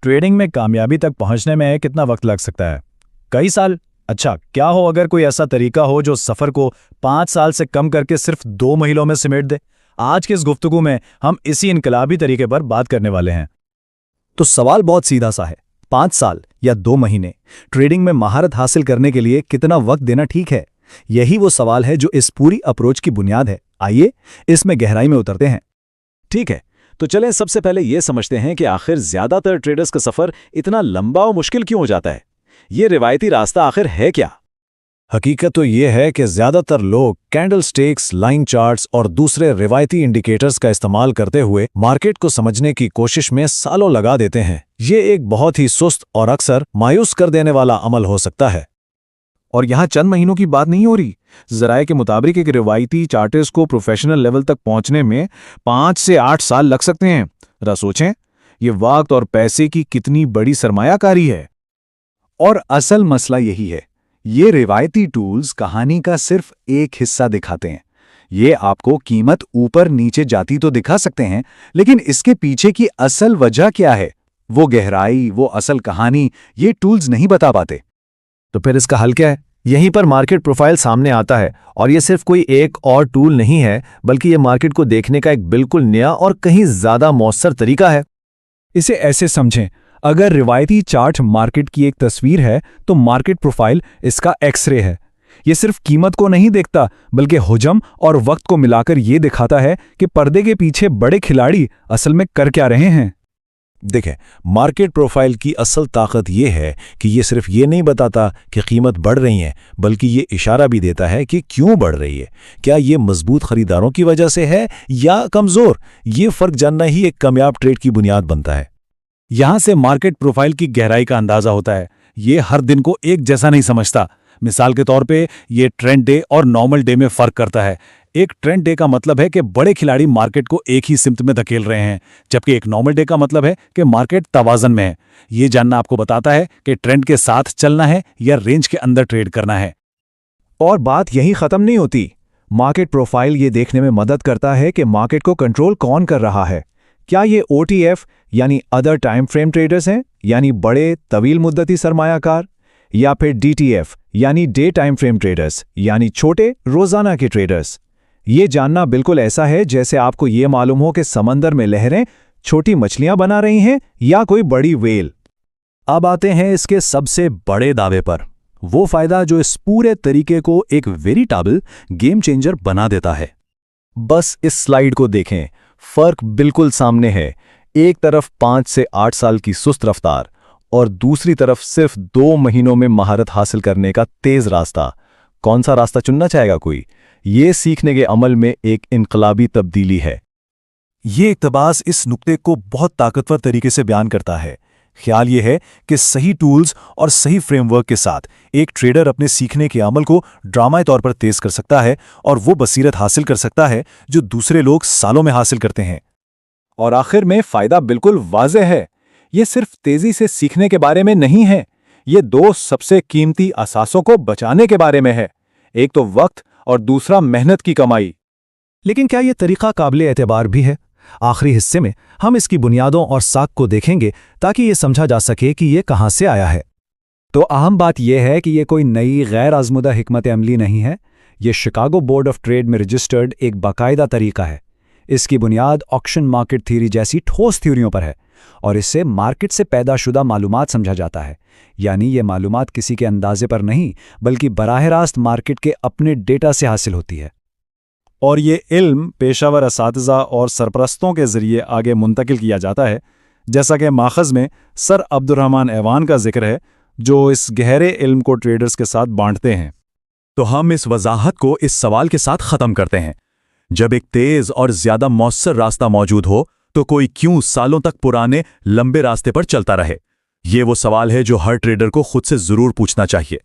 Trading में कामयाबी तक पहुंचने में कितना वक्त लग सकता है? कई साल? अच्छा, क्या हो अगर कोई ऐसा तरीका हो जो सफर को 5 साल से कम करके सिर्फ 2 महीनों में सिमेट दे? आज के इस गुफ्तगू में हम इसी इनकलाबी तरीके पर बात करने वाले हैं। तो सवाल बहुत सीधा सा है, 5 साल या 2 महीने ट्रेडिंग में महारत हासिल करने के लिए कितना वक्त देना ठीक है? यही वो सवाल है जो इस पूरी अप्रोच की बुनियाद है। आइए इसमें गहराई में उतरते हैं। ठीक है, तो चलें सबसे पहले ये समझते हैं कि आखिर ज्यादातर ट्रेडर्स का सफर इतना लंबा और मुश्किल क्यों हो जाता है। ये रिवायती रास्ता आखिर है क्या? हकीकत तो ये है कि ज्यादातर लोग कैंडलस्टिक्स, लाइन चार्ट्स और दूसरे रिवायती इंडिकेटर्स का इस्तेमाल करते हुए मार्केट को समझने की कोशिश में सालों लगा देते हैं। ये एक बहुत ही सुस्त और अक्सर मायूस कर देने वाला अमल हो सकता है। और यहाँ चंद महीनों की बात नहीं हो रही। ज़राए के मुताबिक एक रिवायती चार्टिस्ट को प्रोफेशनल लेवल तक पहुंचने में 5 से 8 साल लग सकते हैं। जरा सोचें, ये वक्त और पैसे की कितनी बड़ी सरमायाकारी है। और असल मसला यही है, ये रिवायती टूल्स कहानी का सिर्फ एक हिस्सा दिखाते हैं। ये आपको कीमत ऊपर नीचे जाती तो दिखा सकते हैं, लेकिन इसके पीछे की असल वजह क्या है, वो गहराई, वो असल कहानी ये टूल्स नहीं बता पाते। तो फिर इसका हल क्या है? यहीं पर मार्केट प्रोफाइल सामने आता है, और ये सिर्फ कोई एक और टूल नहीं है, बल्कि ये मार्केट को देखने का एक बिल्कुल नया और कहीं ज्यादा मौसर तरीका है। इसे ऐसे समझें, अगर रिवायती चार्ट मार्केट की एक तस्वीर है तो मार्केट प्रोफाइल इसका एक्सरे है। ये सिर्फ कीमत को नहीं देखता, बल्कि हुजम और वक्त को मिलाकर ये दिखाता है कि पर्दे के पीछे बड़े खिलाड़ी असल में कर क्या रहे हैं। देखें, मार्केट प्रोफाइल की असल ताकत ये है कि ये सिर्फ ये नहीं बताता कि कीमत बढ़ रही है, बल्कि ये इशारा भी देता है कि क्यों बढ़ रही है। क्या ये मजबूत खरीदारों की वजह से है या कमजोर? ये फर्क जानना ही एक कामयाब ट्रेड की बुनियाद बनता है। यहां से मार्केट प्रोफाइल की गहराई का अंदाजा होता है। ये हर दिन को एक जैसा नहीं समझता। मिसाल के तौर पे ये ट्रेंड डे और नॉर्मल डे में फर्क करता है। एक ट्रेंड डे का मतलब है कि बड़े खिलाड़ी मार्केट को एक ही सिमत में धकेल रहे हैं, जबकि एक नॉर्मल डे का मतलब है कि मार्केट तवाज़न में है। ये जानना आपको बताता है कि ट्रेंड के साथ चलना है या रेंज के अंदर ट्रेड करना है। और बात यही खत्म नहीं होती। मार्केट प्रोफाइल ये देखने में मदद करता है कि मार्केट को कंट्रोल कौन कर रहा है। क्या ये OTF यानी अदर टाइम फ्रेम ट्रेडर्स हैं, यानी बड़े तवील मुद्दती सरमायाकार, या फिर DTF यानी डे टाइम फ्रेम ट्रेडर्स, यानी छोटे रोजाना के ट्रेडर्स। ये जानना बिल्कुल ऐसा है जैसे आपको ये मालूम हो कि समंदर में लहरें छोटी मछलियां बना रही हैं या कोई बड़ी वेल। अब आते हैं इसके सबसे बड़े दावे पर, वो फायदा जो इस पूरे तरीके को एक वेरिटेबल गेम चेंजर बना देता है। बस इस स्लाइड को देखें, फर्क बिल्कुल सामने है। एक तरफ 5 से 8 साल की सुस्त रफ्तार और दूसरी तरफ सिर्फ 2 महीनों में महारत हासिल करने का तेज रास्ता। कौन सा रास्ता चुनना चाहेगा कोई? ये सीखने के अमल में एक इनकलाबी तब्दीली है। ये इक्तबास इस नुक्ते को बहुत ताकतवर तरीके से बयान करता है। ख्याल ये है कि सही टूल्स और सही फ्रेमवर्क के साथ एक ट्रेडर अपने सीखने के अमल को ड्रामाई तौर पर तेज कर सकता है और वो बसीरत हासिल कर सकता है जो दूसरे लोग सालों में हासिल करते हैं। और आखिर में फायदा बिल्कुल वाज़ेह है। ये सिर्फ तेजी से सीखने के बारे में नहीं है, ये 2 सबसे कीमती असासों को बचाने के बारे में है। एक तो वक्त और दूसरा मेहनत की कमाई। लेकिन क्या यह तरीका काबिल एतबार भी है? आखिरी हिस्से में हम इसकी बुनियादों और साख को देखेंगे ताकि ये समझा जा सके कि ये कहां से आया है। तो अहम बात यह है कि ये कोई नई गैर आजमुदा हिकमत अमली नहीं है। ये शिकागो बोर्ड ऑफ ट्रेड में रजिस्टर्ड एक बाकायदा तरीका है। इसकी बुनियाद ऑक्शन मार्केट थ्योरी जैसी ठोस थ्योरियों पर है और इससे मार्केट से पैदाशुदा मालूमात समझा जाता है। यानी ये मालूमात किसी के अंदाजे पर नहीं, बल्कि बराह रास्त मार्केट के अपने डेटा से हासिल होती है। और ये इल्म पेशावर असातिज़ा और सरपरस्तों के ज़रिए आगे मुंतकिल किया जाता है, जैसा कि माखज़ में सर अब्दुर्रहमान ऐवान का जिक्र है, जो इस गहरे इल्म को ट्रेडर्स के साथ बांटते हैं। तो हम इस वजाहत को इस सवाल के साथ ख़त्म करते हैं, जब एक तेज़ और ज़्यादा मौसर रास्ता मौजूद हो तो कोई क्यों सालों तक पुराने लंबे रास्ते पर चलता रहे? ये वो सवाल है जो हर ट्रेडर को खुद से ज़रूर पूछना चाहिए।